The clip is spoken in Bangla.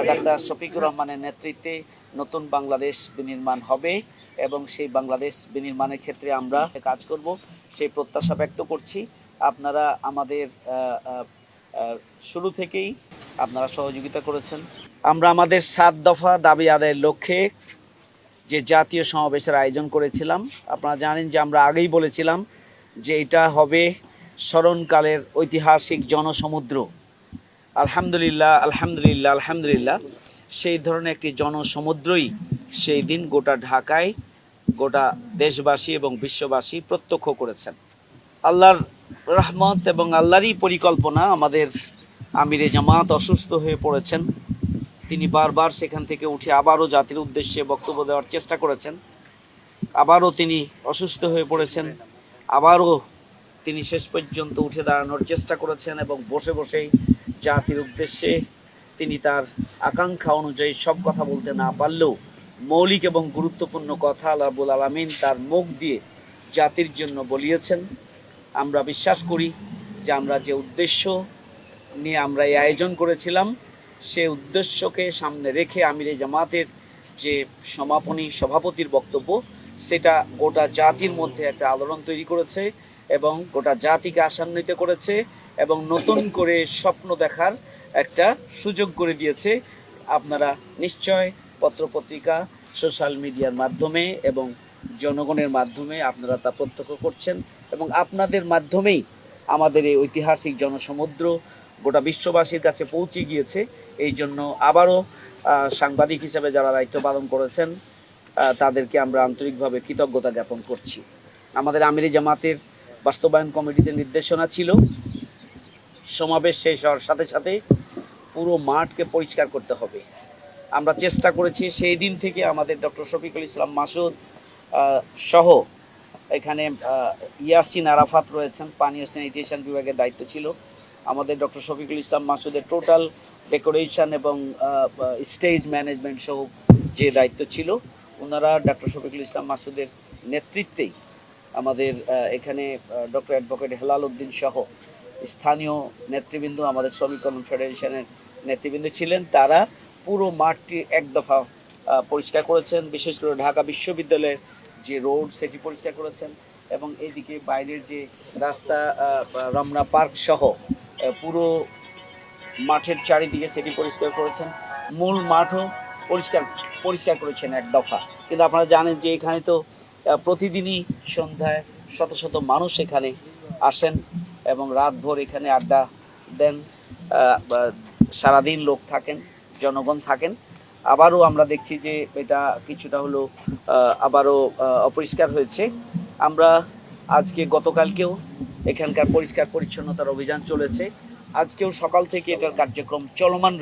ডাক্তার শফিকুর রহমানের নেতৃত্বে নতুন বাংলাদেশ বিনির্মাণ হবে এবং সেই বাংলাদেশ বিনির্মাণের ক্ষেত্রে আমরা কাজ করব সেই প্রত্যাশা ব্যক্ত করছি। আপনারা আমাদের শুরু থেকেই আপনারা সহযোগিতা করেছেন। আমরা আমাদের 7 দফা দাবি আদায়ের লক্ষ্যে যে জাতীয় সমাবেশের আয়োজন করেছিলাম, আপনারা জানেন যে আমরা আগেই বলেছিলাম যে এটা হবে স্মরণকালের ঐতিহাসিক জনসমুদ্র। আলহামদুলিল্লাহ আলহামদুলিল্লাহ আলহামদুলিল্লাহ সেই ধরনের একটি জনসমুদ্রই সেই দিন গোটা ঢাকায় গোটা দেশবাসী এবং বিশ্ববাসী প্রত্যক্ষ করেছেন। আল্লাহর রহমত এবং আল্লাহরই পরিকল্পনা, আমাদের আমিরে জামাত অসুস্থ হয়ে পড়েছেন। তিনি বারবার সেখান থেকে উঠে আবারও জাতির উদ্দেশ্যে বক্তব্য দেওয়ার চেষ্টা করেছেন। আবারও তিনি অসুস্থ হয়ে পড়েছেন, আবারও তিনি শেষ পর্যন্ত উঠে দাঁড়ানোর চেষ্টা করেছেন এবং বসে বসেই জাতির উদ্দেশ্যে তিনি তার আকাঙ্ক্ষা অনুযায়ী সব কথা বলতে না পারলেও মৌলিক এবং গুরুত্বপূর্ণ কথা আল্লাহ রাব্বুল আলামিন তার মুখ দিয়ে জাতির জন্য বলিয়েছেন। আমরা বিশ্বাস করি যে আমরা যে উদ্দেশ্য নিয়ে আমরা এই আয়োজন করেছিলাম সেই উদ্দেশ্যকে সামনে রেখে আমিরে জামাতের যে সমাপনী সভাপতির বক্তব্য, সেটা গোটা জাতির মধ্যে একটা আলোড়ন তৈরি করেছে এবং গোটা জাতিকে আশান্বিত করেছে এবং নতুন করে স্বপ্ন দেখার একটা সুযোগ করে দিয়েছে। আপনারা নিশ্চয় পত্রপত্রিকা, সোশ্যাল মিডিয়ার মাধ্যমে এবং জনগণের মাধ্যমে আপনারা তা প্রত্যক্ষ করছেন এবং আপনাদের মাধ্যমেই আমাদের এই ঐতিহাসিক জনসমুদ্র গোটা বিশ্ববাসীর কাছে পৌঁছে গিয়েছে। এই জন্য আবারও সাংবাদিক হিসেবে যারা দায়িত্ব পালন করেছেন তাদেরকে আমরা আন্তরিকভাবে কৃতজ্ঞতা জ্ঞাপন করছি। আমাদের আমিরে জামাতের বাস্তবায়ন কমিটিতে নির্দেশনা ছিল সমাবেশ শেষ হওয়ার সাথে সাথে পুরো মাঠকে পরিষ্কার করতে হবে। আমরা চেষ্টা করেছি সেই দিন থেকে। আমাদের ডক্টর শফিকুল ইসলাম মাসুদ সহ এখানে ইয়াসিন আরাফাত রয়েছেন, পানি ও স্যানিটেশন বিভাগের দায়িত্ব ছিল। আমাদের ডক্টর শফিকুল ইসলাম মাসুদের টোটাল ডেকোরেশন এবং স্টেজ ম্যানেজমেন্ট সহ যে দায়িত্ব ছিল, ওনারা ডক্টর শফিকুল ইসলাম মাসুদের নেতৃত্বেই আমাদের এখানে ডক্টর অ্যাডভোকেট হেলাল উদ্দিন সহ স্থানীয় নেতৃবৃন্দ, আমাদের শ্রমিক কল্যাণ ফেডারেশনের নেতৃবৃন্দ ছিলেন। তারা পুরো মাঠটি এক দফা পরিষ্কার করেছেন। বিশেষ করে ঢাকা বিশ্ববিদ্যালয়ের যে রোড সেটি পরিষ্কার করেছেন এবং এইদিকে বাইরের যে রাস্তা রমনা পার্ক সহ পুরো মাঠের চারিদিকে সেটি পরিষ্কার করেছেন। মূল মাঠও পরিষ্কার করেছেন এক দফা। কিন্তু আপনারা জানেন যে এখানে তো প্রতিদিনই সন্ধ্যায় শত শত মানুষ এখানে আসেন এবং রাতভর এখানে আড্ডা দেন, সারাদিন লোক থাকেন, জনগণ থাকেন। আবারও আমরা দেখছি যে এটা কিছুটা হলো আবারও অপরিষ্কার হয়েছে। আমরা আজকে গতকালকেও এখানকার পরিষ্কার পরিচ্ছন্নতার অভিযান চলেছে, আজকেও সকাল থেকে এটার কার্যক্রম চলমান।